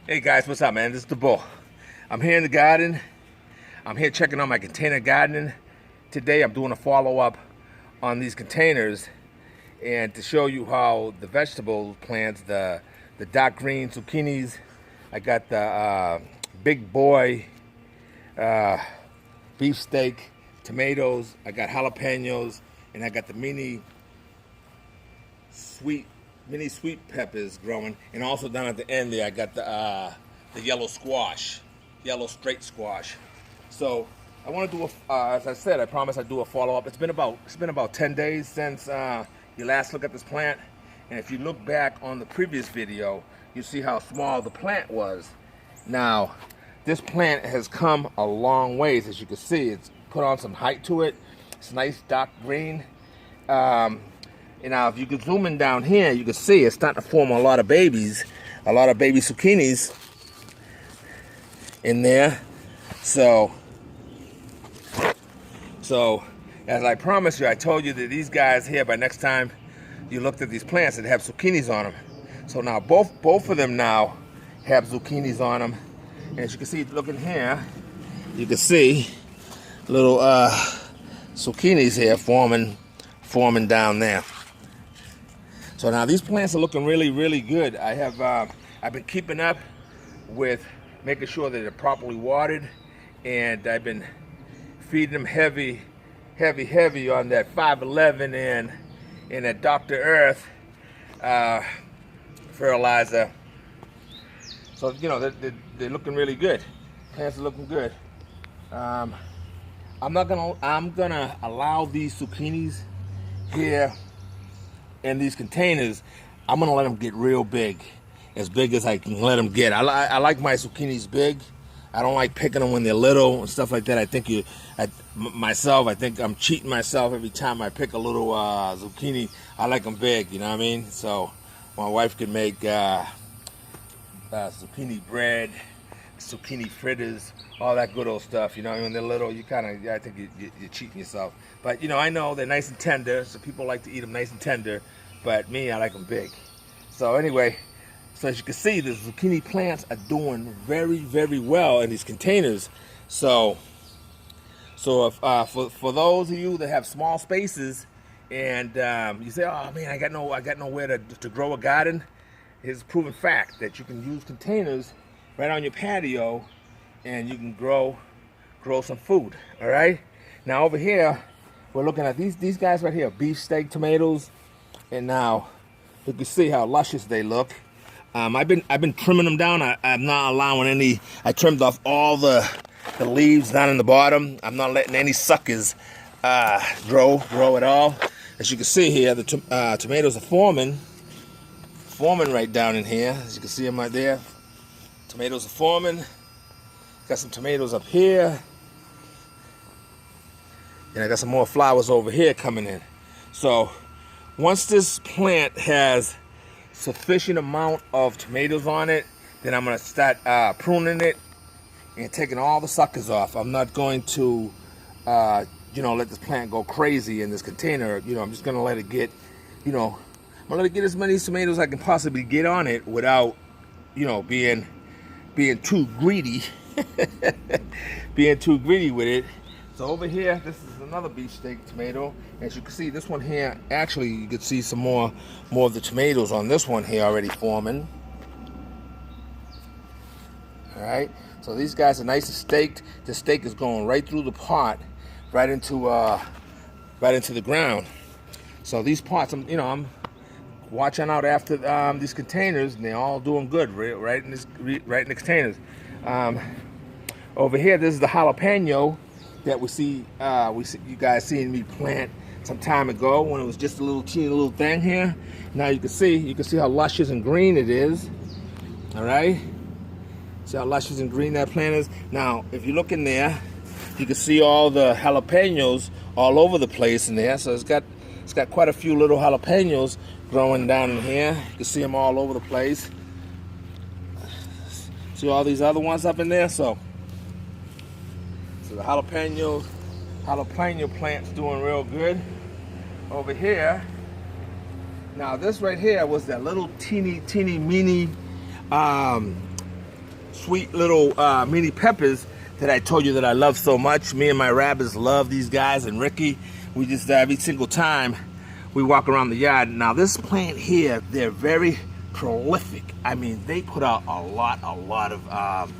Hey guys, what's up, man? This is the Bull. I'm here in the garden. I'm here checking on my container gardening. Today I'm doing a follow-up on these containers and to show you how the vegetable plants, the dark green zucchinis, I got the big boy beefsteak, tomatoes, I got jalapenos, and I got the mini sweet peppers growing, and also down at the end there I got the yellow squash, yellow straight squash. So I want to do as I said, I promise I'd do a follow-up. It's been about 10 days since you last looked at this plant, and if you look back on the previous video, you see how small the plant was. Now this plant has come a long ways. As you can see, it's put on some height to it. It's nice dark green. And now if you can zoom in down here, you can see it's starting to form a lot of baby zucchinis in there. So as I promised you, I told you that these guys here, by next time you looked at these plants, that have zucchinis on them. So now both of them now have zucchinis on them. And as you can see, looking here, you can see little zucchinis here forming down there. So now these plants are looking really good. I've been keeping up with making sure that they're properly watered, and I've been feeding them heavy on that 511 and that Dr. Earth fertilizer. So you know they're looking really good. Plants are looking good. I'm gonna allow these zucchinis here in these containers. I'm gonna let them get real big as I can let them get. I like my zucchinis big. I don't like picking them when they're little and stuff like that. I think I think I'm cheating myself every time I pick a little zucchini. I like them big, you know what I mean? So my wife can make zucchini bread, zucchini fritters, all that good old stuff. You know, when they're little, I think you're cheating yourself. But you know, I know they're nice and tender, so people like to eat them nice and tender. But me, I like them big. So anyway, so as you can see, the zucchini plants are doing very well in these containers. So if, for those of you that have small spaces and you say, oh man, I got nowhere to grow a garden, it's a proven fact that you can use containers right on your patio and you can grow some food. All right. Now over here, we're looking at these guys right here, beefsteak tomatoes, and now you can see how luscious they look. I've been trimming them down. I'm not allowing any. I trimmed off all the leaves down in the bottom. I'm not letting any suckers grow at all. As you can see here, the tomatoes are forming right down in here. As you can see them right there. Tomatoes are forming. Got some tomatoes up here. And I got some more flowers over here coming in. So once this plant has sufficient amount of tomatoes on it, then I'm going to start pruning it and taking all the suckers off. I'm not going to let this plant go crazy in this container. You know, I'm just going to let it get, I'm going to let it get as many tomatoes I can possibly get on it without, being too greedy. Being too greedy with it. So over here, this is another beefsteak tomato. As you can see, this one here, actually, you can see some more of the tomatoes on this one here already forming. All right, so these guys are nice and staked. The stake is going right through the pot, right into the ground. So these pots, I'm watching out after these containers, and they're all doing good, right in the containers. Over here, this is the jalapeno that we see you guys seen me plant some time ago when it was just a teeny little thing here. Now you can see how luscious and green it is. All right, see how luscious and green that plant is. Now if you look in there, you can see all the jalapenos all over the place in there. So it's got quite a few little jalapenos growing down in here. You can see them all over the place. See all these other ones up in there. So the jalapeno plant's doing real good over here. Now this right here was that little teeny mini sweet little mini peppers that I told you that I love so much. Me and my rabbits love these guys, and Ricky, we just every single time we walk around the yard. Now this plant here, they're very prolific. I mean, they put out a lot of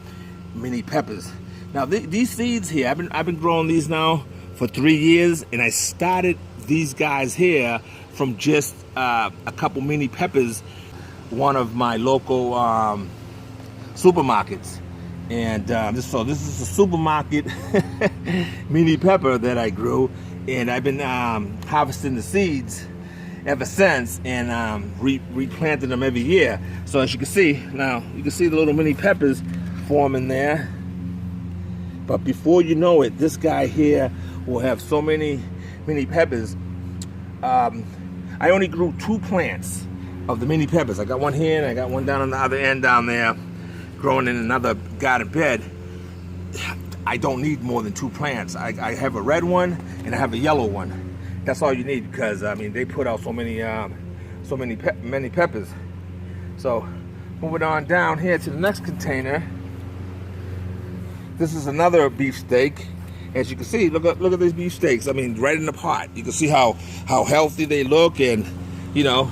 mini peppers. Now these seeds here, I've been growing these now for 3 years, and I started these guys here from just a couple mini peppers, one of my local supermarkets. And this is a supermarket mini pepper that I grew, and I've been harvesting the seeds ever since, and replanting them every year. So as you can see now, you can see the little mini peppers forming there. But before you know it, this guy here will have so many mini peppers. I only grew 2 plants of the mini peppers. I got one here and I got one down on the other end down there, growing in another garden bed. I don't need more than 2 plants. I have a red one and I have a yellow one. That's all you need, because I mean they put out so many peppers. So moving on down here to the next container. This is another beefsteak. As you can see, look at these beefsteaks. I mean, right in the pot. You can see how healthy they look, and you know.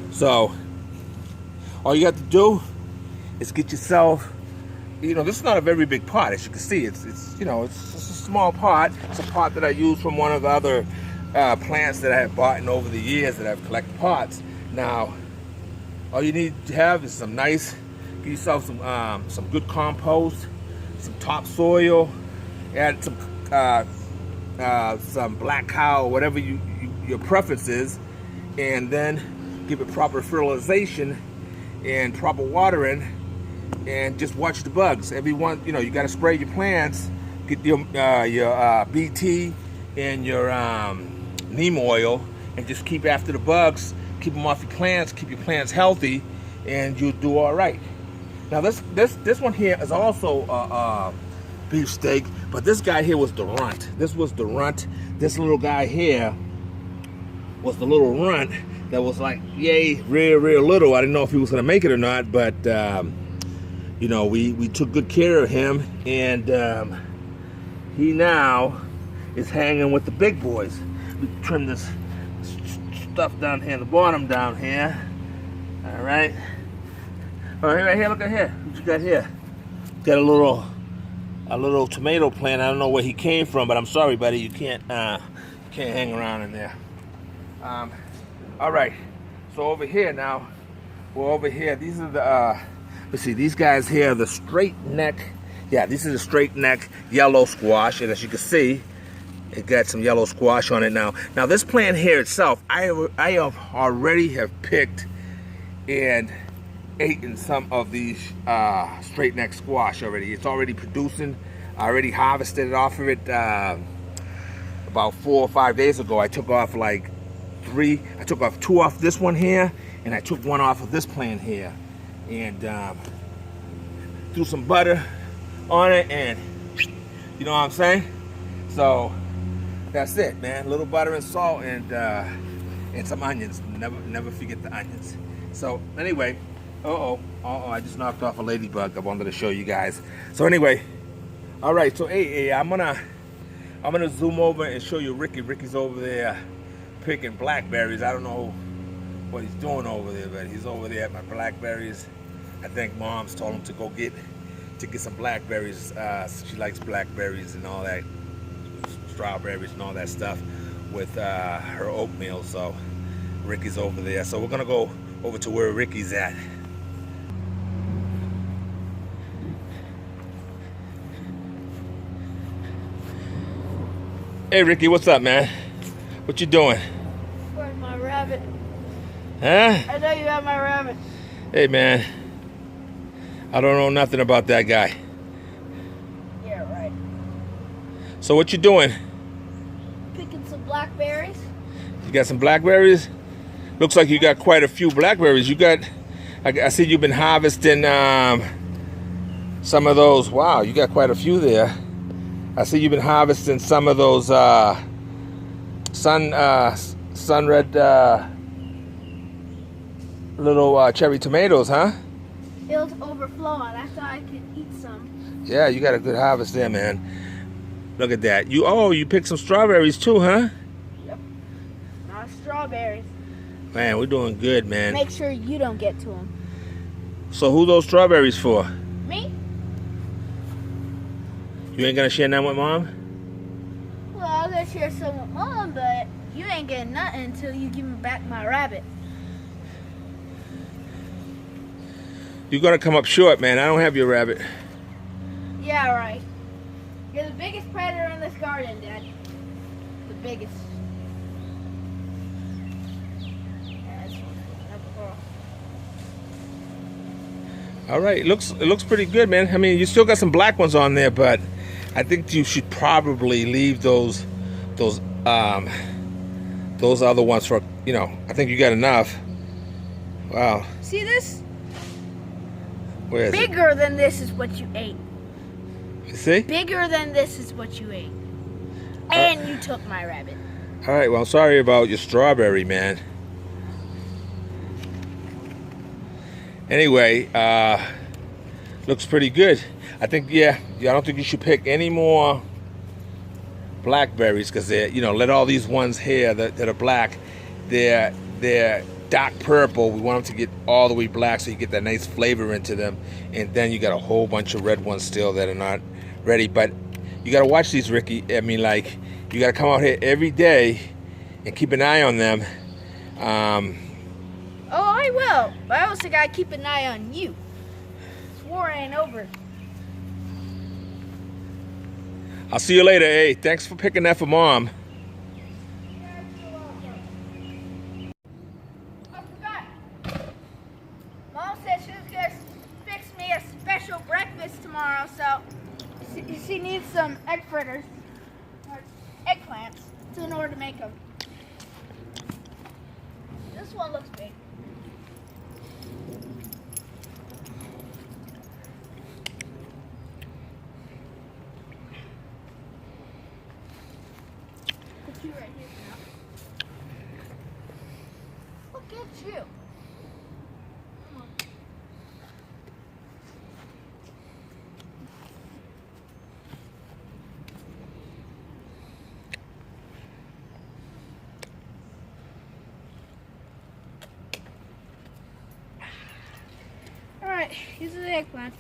So all you have to do is get yourself. You know, this is not a very big pot. As you can see, it's you know, it's a small pot. It's a pot that I use from one of the other plants that I have bought in over the years that I've collected pots. Now, all you need to have is some nice. Get yourself some good compost, some topsoil, add some black cow, whatever your preference is, and then give it proper fertilization and proper watering, and just watch the bugs. Everyone, you know, you got to spray your plants. Get your BT and your neem oil, and just keep after the bugs. Keep them off your plants. Keep your plants healthy, and you'll do all right. Now this one here is also beefsteak, but this guy here was the runt. This was the runt. This little guy here was the little runt that was like, yay, real little. I didn't know if he was gonna make it or not, but you know, we took good care of him, and he now is hanging with the big boys. We trim this stuff down here, the bottom down here. All right. All right, right here, look at here. What you got here? Got a little tomato plant. I don't know where he came from, but I'm sorry, buddy. You can't hang around in there. All right. So over here now, we're over here. These are the let's see. These guys here are the straight neck. Yeah, this is a straight neck yellow squash, and as you can see, it got some yellow squash on it now. Now this plant here itself, I have already picked and eaten some of these straight neck squash already. It's already producing. I already harvested it off of it about 4 or 5 days ago. I took off like 3. I took off 2 off this one here, and I took 1 off of this plant here, and threw some butter on it, and you know what I'm saying. So that's it, man. A little butter and salt, and some onions. Never forget the onions. So anyway. I just knocked off a ladybug. I wanted to show you guys. So anyway, all right. So hey, I'm gonna zoom over and show you Ricky. Ricky's over there picking blackberries. I don't know what he's doing over there, but he's over there at my blackberries. I think Mom's told him to go get some blackberries. She likes blackberries and all that, strawberries and all that stuff with her oatmeal. So Ricky's over there. So we're gonna go over to where Ricky's at. Hey Ricky, what's up, man? What you doing? Where's my rabbit? Huh? I know you have my rabbit. Hey man, I don't know nothing about that guy. Yeah, right. So what you doing? Picking some blackberries. You got some blackberries? Looks like you got quite a few blackberries. You got, I see you've been harvesting some of those. Wow, you got quite a few there. I see you've been harvesting some of those sun red little cherry tomatoes, huh? It was overflowing. I thought I could eat some. Yeah, you got a good harvest there, man. Look at that. You picked some strawberries too, huh? Yep. Not strawberries. Man, we're doing good, man. Make sure you don't get to them. So who those strawberries for? Me? You ain't gonna share none with Mom? Well, I'm gonna share some with Mom, but you ain't getting nothing until you give me back my rabbit. You're gonna come up short, man. I don't have your rabbit. Yeah, right. You're the biggest predator in this garden, Dad. The biggest. All right, it looks pretty good, man. I mean, you still got some black ones on there, but I think you should probably leave those other ones for, I think you got enough. Wow. See this? Where is it? Bigger than this is what you ate. You see? Bigger than this is what you ate. And you took my rabbit. All right, well, I'm sorry about your strawberry, man. Anyway, looks pretty good. I think, I don't think you should pick any more blackberries because they're, let all these ones here that are black, they're dark purple. We want them to get all the way black so you get that nice flavor into them. And then you got a whole bunch of red ones still that are not ready. But you got to watch these, Ricky. I mean, like, you got to come out here every day and keep an eye on them. Oh, I will. But I also gotta keep an eye on you. This war ain't over. I'll see you later. Hey, thanks for picking that for Mom. I forgot. Mom said she was gonna fix me a special breakfast tomorrow, so she needs some egg fritters or eggplants in order to make them. This one looks big. Put you right here now. Look at you. Come on. Alright, here's the eggplant.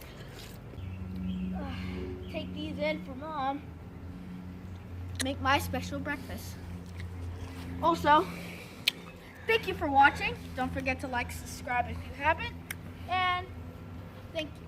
Take these in for Mom. Make my special breakfast. Also, thank you for watching. Don't forget to like, subscribe if you haven't. And thank you.